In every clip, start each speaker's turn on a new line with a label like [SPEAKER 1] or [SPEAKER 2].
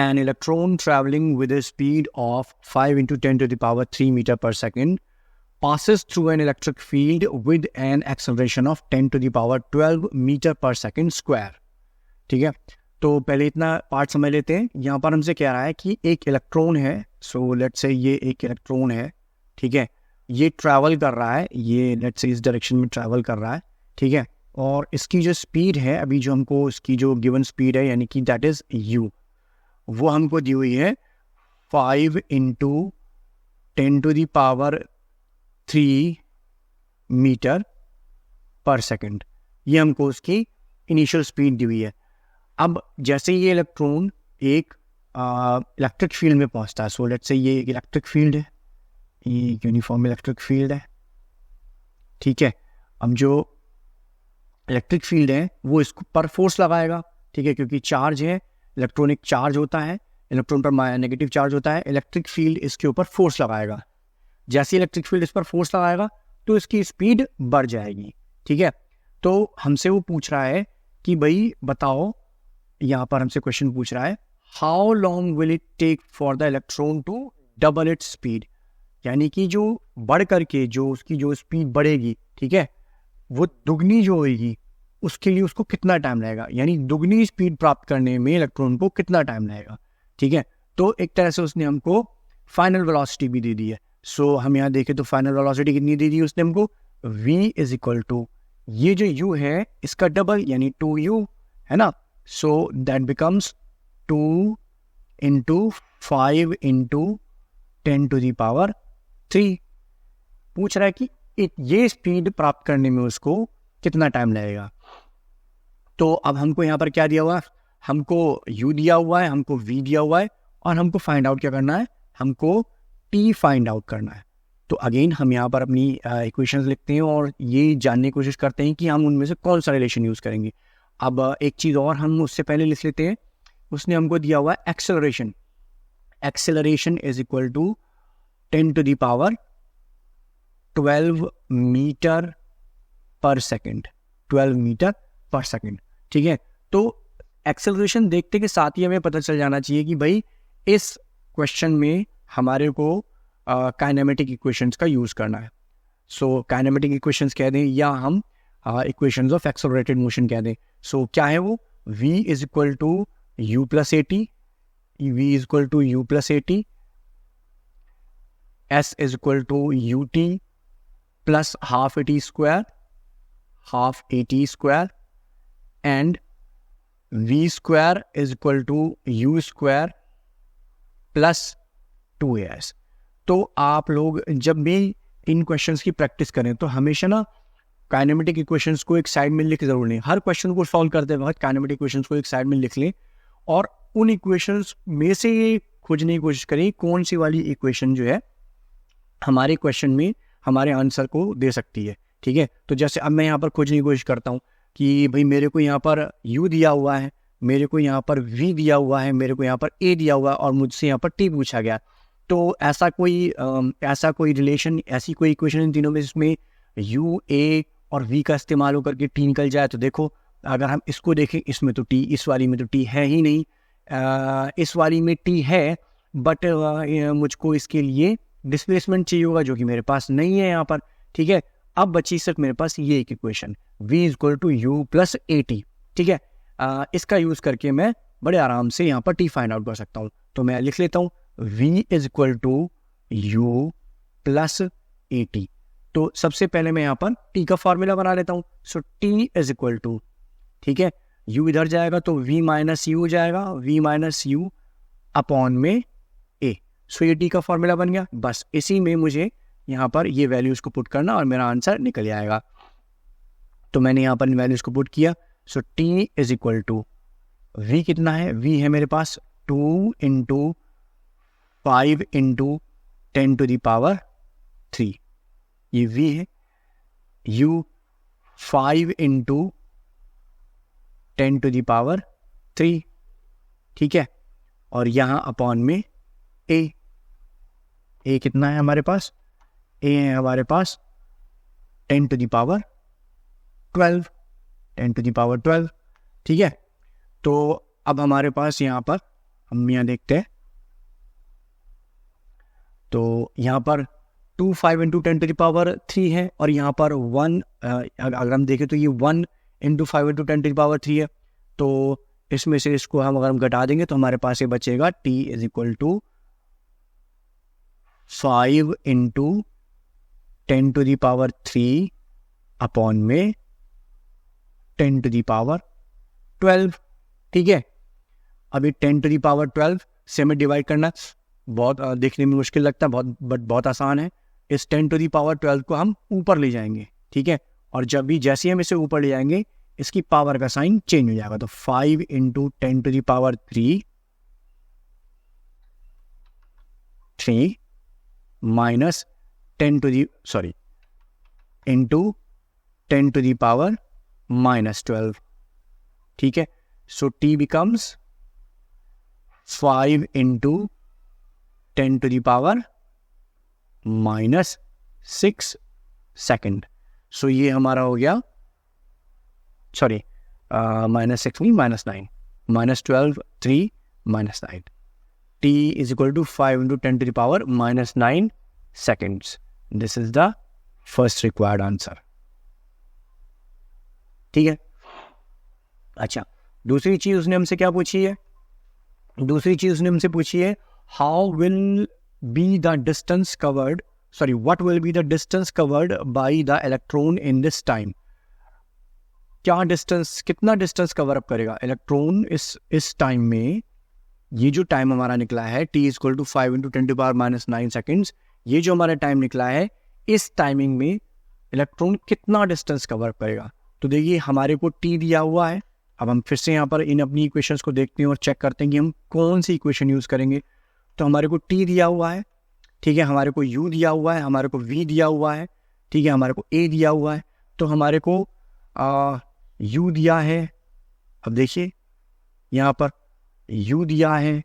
[SPEAKER 1] an electron traveling with a speed of 5 into 10 to the power 3 meter per second passes through an electric field with an acceleration of 10 to the power 12 meter per second square. ठीक है, तो पहले इतना part समझ लेते हैं. यहाँ पर हमसे कह रहा है कि एक इलेक्ट्रॉन है. सो लेट्स से ये एक इलेक्ट्रॉन है. ठीक है, ये ट्रैवल कर रहा है, ये लेट्स से इस डायरेक्शन में ट्रैवल कर रहा है. ठीक है, और इसकी जो स्पीड है अभी जो हमको इसकी जो गिवन स्पीड है यानी कि दैट इज u, वो हमको दी हुई है 5 into 10 to the power 3 metre per second. ये हमको उसकी इनिशियल स्पीड दी हुई है. अब जैसे ये इलेक्ट्रॉन एक इलेक्ट्रिक फील्ड में पहुंचता है, सो लेट्स से ये एक इलेक्ट्रिक फील्ड है, ये यूनिफॉर्म इलेक्ट्रिक फील्ड है. ठीक है, अब जो इलेक्ट्रिक फील्ड है वो इसको पर फोर्स लगाएगा. ठीक है, क्योंकि चार्ज है, इलेक्ट्रॉनिक चार्ज होता है, इलेक्ट्रॉन पर नेगेटिव चार्ज होता है. इलेक्ट्रिक फील्ड इसके ऊपर फोर्स लगाएगा. जैसे इलेक्ट्रिक फील्ड इस पर फोर्स लगाएगा तो इसकी स्पीड बढ़ जाएगी. ठीक है, तो हमसे वो पूछ रहा है कि भाई बताओ, यहाँ पर हमसे क्वेश्चन पूछ रहा है how long will it take for the electron to double its speed. यानी कि जो बढ़ करके जो उसकी जो स्पीड बढ़ेगी, ठीक है, वो दुगनी जो होगी उसके लिए उसको कितना टाइम लगेगा, यानी दुगनी स्पीड प्राप्त करने में इलेक्ट्रॉन को कितना टाइम लगेगा. ठीक है, तो एक तरह से उसने हमको फाइनल वेलोसिटी भी दे दी है. सो हम यहाँ देखें तो फाइनल वेलोसिटी कितनी दे दी उसने हमको, v इज इक्वल टू ये जो u है इसका डबल यानी 2u है ना. So that becomes 2 into 5 into 10 to the power 3. पूछ रहा है कि ये स्पीड प्राप्त करने में उसको कितना टाइम लगेगा. तो अब हमको यहाँ पर क्या दिया हुआ है, हमको u दिया हुआ है, हमको v दिया हुआ है, और हमको फाइंड आउट क्या करना है, हमको t फाइंड आउट करना है. तो अगेन हम यहाँ पर अपनी इक्वेशंस लिखते हैं और ये जानने की कोशिश करते हैं कि हम उनमें से कौन सा रिलेशन यूज़ करेंगे. अब एक चीज़ और हम उससे पहले लिख लेते हैं. उसने हमको दिया हुआ है acceleration. Acceleration is equal to 10 to the power 12 meter per second. 12 meter per second. ठीक है, तो एक्सेलरेशन देखते के साथ ही हमें पता चल जाना चाहिए कि भाई इस क्वेश्चन में हमारे को काइनेमेटिक इक्वेशंस का यूज़ करना है. सो काइनेमेटिक इक्वेशंस कह दें या हम इक्वेशंस ऑफ एक्सेलरेटेड मोशन कह दें. सो क्या है वो, v is equal to u plus a t, v is equal to u plus a t, s is equal to u t plus half a t square, half a t square, and v square is equal to u square plus 2as. तो आप लोग जब भी इन questions की practice करें तो हमेशा ना काइनेमेटिक इक्वेशंस को एक साइड में लिख जरूर लें. हर क्वेश्चन को सॉल्व करते वक्त काइनेमेटिक इक्वेशंस को एक साइड में लिख लें और उन इक्वेशंस में से ये खोजने की कोशिश करें कौन सी वाली इक्वेशन जो है हमारे क्वेश्चन में हमारे आंसर को दे सकती है. ठीक है, तो जैसे अब मैं यहाँ पर खोजने की कोशिश करता हूँ कि भाई मेरे को यहाँ पर u दिया हुआ है, मेरे को यहाँ पर v दिया हुआ है, मेरे को यहाँ पर a दिया हुआ है और मुझसे यहाँ पर t पूछा गया. तो ऐसा कोई रिलेशन, ऐसी कोई इक्वेशन इन तीनों में जिसमें u, a और v का इस्तेमाल होकर के t निकल जाए. तो देखो अगर हम इसको देखें, इसमें तो t, इस वाली में तो t है ही नहीं. इस वाली में t है बट मुझको इसके लिए डिस्प्लेसमेंट चाहिए होगा जो कि मेरे पास नहीं है यहाँ पर. ठीक है, अब बची सिर्फ मेरे पास ये एक equation v is equal to u plus a t. ठीक है, इसका यूज़ करके मैं बड़े आराम से यहाँ पर t फाइंड आउट कर सकता हूँ. तो मैं लिख लेता हूँ v is equal to u plus a t. तो सबसे पहले मैं यहाँ पर t का फॉर्मूला बना लेता हूँ. सो t इज इक्वल टू, ठीक है, u इधर जाएगा तो v माइनस यू हो जाएगा, v माइनस यू अपॉन में a. सो ये t का फॉर्मूला बन गया. बस इसी में मुझे यहाँ पर ये वैल्यूज़ को पुट करना और मेरा आंसर निकल जाएगा. तो मैंने यहाँ पर इन वैल्यूज़ को पुट किया. So t is equal to v कितना है, v है मेरे पास 2 into 5 into 10 to the power 3, ये v है. u 5 into 10 to the power 3. ठीक है, और यहाँ अपॉन में a. a कितना है हमारे पास, a है हमारे पास 10 to the power 12, 10 to the power 12. ठीक है, तो अब हमारे पास यहाँ पर हम यहाँ देखते हैं तो यहाँ पर 2 5 इंटू 10⁻³ है और यहाँ पर 1 अगर हम देखें तो ये 1 इंटू 5 इंटू 10⁻³ है। तो इसमें से इसको हम अगर हम घटा देंगे तो हमारे पास ये बचेगा t is equal to 5 into 10⁻³ upon में 10⁻12। ठीक है, अभी 10⁻12 से हमें डिवाइड करना बहुत देखने में मुश्किल लगता है, बहुत आसान है। इस 10⁻12 को हम ऊपर ले जाएंगे, ठीक है, और जब भी जैसे ही हम इसे ऊपर ले जाएंगे इसकी पावर का साइन चेंज हो जाएगा। तो 5 इंटू 10⁻³ माइनस इंटू 10⁻−12। ठीक है, सो t बिकम्स 5 इंटू 10⁻−6 सेकेंड। सो ये हमारा हो गया, सॉरी -6 नहीं, -9, -12 3 -9, t is equal to 5 into 10⁻−9 seconds. This is the first required answer. ठीक है। अच्छा, दूसरी चीज उसने हमसे क्या पूछी है? दूसरी चीज उसने हमसे पूछी है how will be the distance covered, sorry what will be the distance covered by the electron in this time. क्या डिस्टेंस, कितना डिस्टेंस कवर अप करेगा इलेक्ट्रॉन इस टाइम में। ये जो टाइम हमारा निकला है t is equal to 5 into 10⁻−9 seconds, ये जो हमारा टाइम निकला है इस टाइमिंग में इलेक्ट्रॉन कितना डिस्टेंस कवर करेगा। तो देखिए हमारे को t दिया हुआ है। अब हम फिर से यहाँ पर इन अपनी इक्वेशंस को देखते हैं और चेक करते हैं कि हम कौन सी इक्वेशन यूज़ करेंगे। तो हमारे को t दिया हुआ है, ठीक है, हमारे को u दिया हुआ है, हमारे को v दिया हुआ है, ठीक है, हमारे को a दिया हुआ है। तो हमारे को u दिया है, अब देखिए यहाँ पर u दिया है,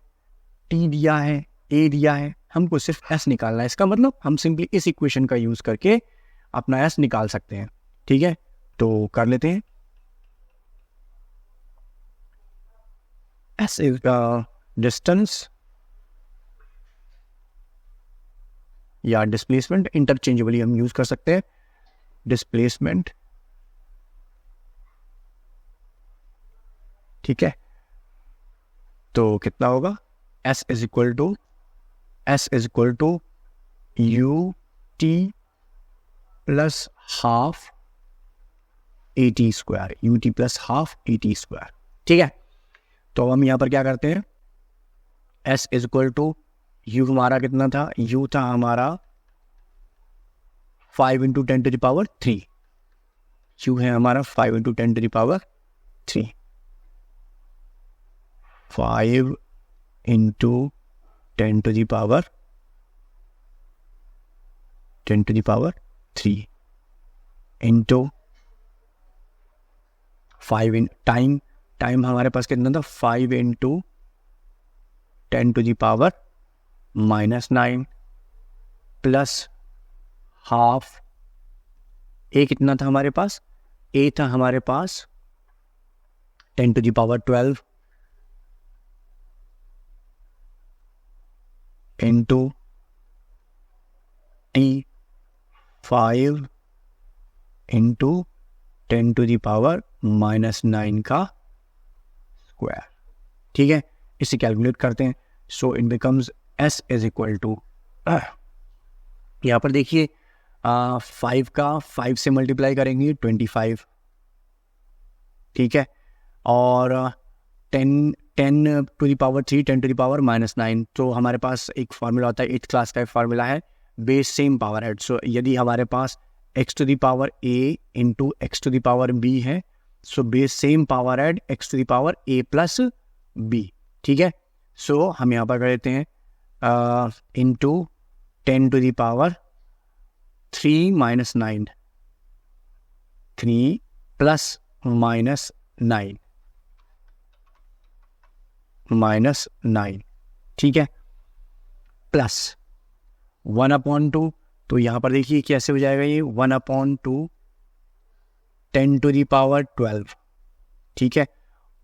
[SPEAKER 1] t दिया है, a दिया है, हमको सिर्फ s निकालना है। इसका मतलब हम सिंपली इस इक्वेशन का यूज करके अपना s निकाल सकते हैं। ठीक है, तो कर लेते हैं। s इज डिस्टेंस या डिस्प्लेसमेंट, इंटरचेंजेबली हम यूज कर सकते हैं। डिस्प्लेसमेंट, ठीक है, तो कितना होगा, s is equal to u t plus half a t square, u t plus half a t square. ठीक है, तो हम यहाँ पर क्या करते हैं, s is equal to u हमारा कितना था, u था हमारा 5 इंटू 10⁻3, u है हमारा 5 into 10⁻3, 5 into 10⁻3 into 5 in time हमारे पास कितना था, 5 इंटू 10⁻−9 प्लस हाफ, ए कितना था हमारे पास, ए था हमारे पास 10⁻12 इंटू t 5 इंटू 10⁻−9 का स्क्वायर। ठीक है, इसे कैलकुलेट करते हैं। So it becomes s is equal to, यहाँ पर देखिए 5 का 5 से मल्टीप्लाई करेंगे 25, ठीक है, और 10⁻3 10⁻−9, तो हमारे पास एक फार्मूला होता है, 8th क्लास का एक फार्मूला है, बेस सेम पावर हेड। सो यदि हमारे पास x⁴ इंटू x⁴ है, so base same power head x⁴ plus b। ठीक है, सो हम यहाँ पर कर देते हैं इंटू 10⁻3 -9, 3 प्लस -9, ठीक है, प्लस 1/2। तो यहाँ पर देखिए कैसे हो जाएगा ये 1/2 10⁻12, ठीक है,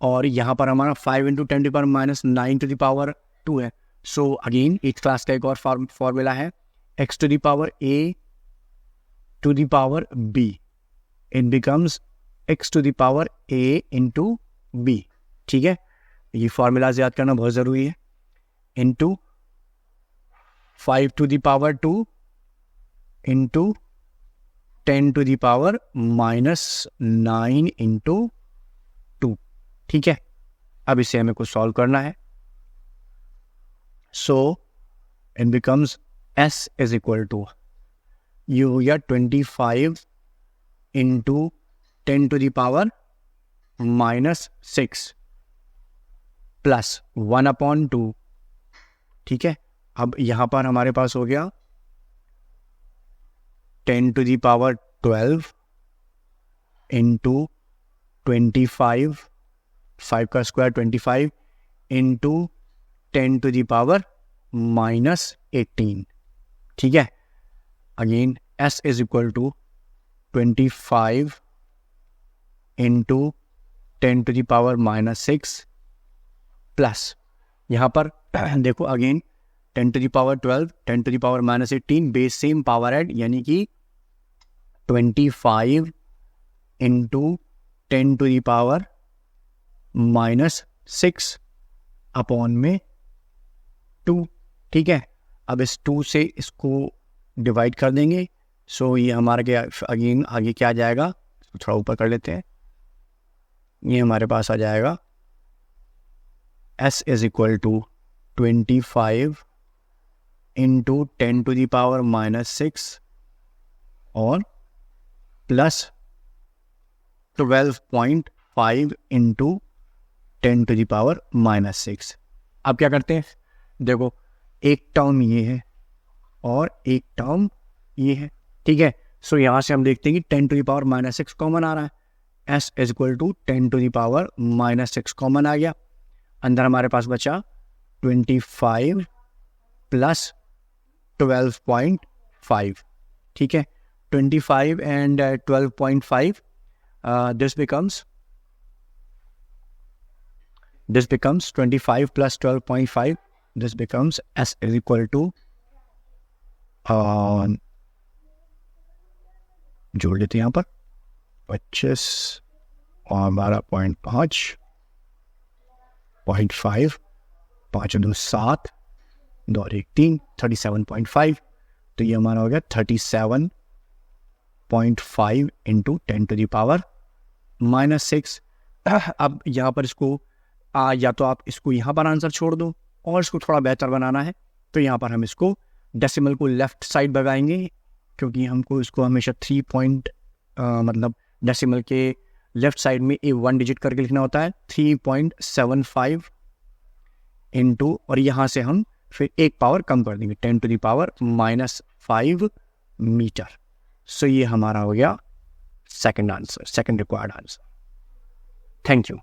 [SPEAKER 1] और यहाँ पर हमारा 5 इंटू 10⁻⁹ है। सो अगेन इस क्लास का एक और फॉर्मूला है x to the power a to the power b, it becomes x to the power a into b। ठीक है, ये फॉर्मूलाज याद करना बहुत ज़रूरी है। Into 5 to the power 2 into 10 to the power -9 into 2। ठीक है, अब इसे हमें कुछ सॉल्व करना है। So it becomes s is equal to, ये हो गया 25 into 10 to the power -6 plus 1/2। ठीक है, अब यहाँ पर हमारे पास हो गया 10 to the power 12 इंटू 25, 5 का square 25 into 10 to the power -18। ठीक है, again s is equal to 25 into 10 to the power -6 plus यहाँ पर देखो again 10 to the power 12, 10 to the power -18, base same power add, यानी कि 25 into 10 to the power -6 upon में 2। ठीक है, अब इस 2 से इसको डिवाइड कर देंगे। सो ये हमारे क्या अगेन आगे क्या आ जाएगा, थोड़ा ऊपर कर लेते हैं। ये हमारे पास आ जाएगा s is equal to 25 into 10 to the power -6 और plus 12.5 into 10 to the power -6। अब क्या करते हैं, देखो एक टर्म ये है और एक टर्म ये है। ठीक है, सो यहाँ से हम देखते हैं कि 10 to the power -6 कॉमन आ रहा है। s is equal to 10 to the power -6 common आ गया। अंदर हमारे पास बचा 25 प्लस 12.5। ठीक है, 25 and 12.5, this becomes 25 plus 12.5, this becomes s is equal to जोड़ लेते हैं यहाँ पर 25 और 12.5, 0.5, 5 2 7, 2 1 3, 37.5। तो ये हमारा हो गया 37.5 इंटू 10 to the power -6। अब यहाँ पर इसको या तो आप इसको यहाँ पर आंसर छोड़ दो और इसको थोड़ा बेहतर बनाना है तो यहाँ पर हम इसको डेसिमल को लेफ्ट साइड भगाएंगे, क्योंकि हमको इसको हमेशा 3 पॉइंट मतलब डेसिमल के लेफ्ट साइड में 1 डिजिट करके लिखना होता है। 3.75 इंटू, और यहाँ से हम फिर एक पावर कम कर देंगे 10 to the power -5 metre. So ये हमारा हो गया second answer, second required answer. Thank you.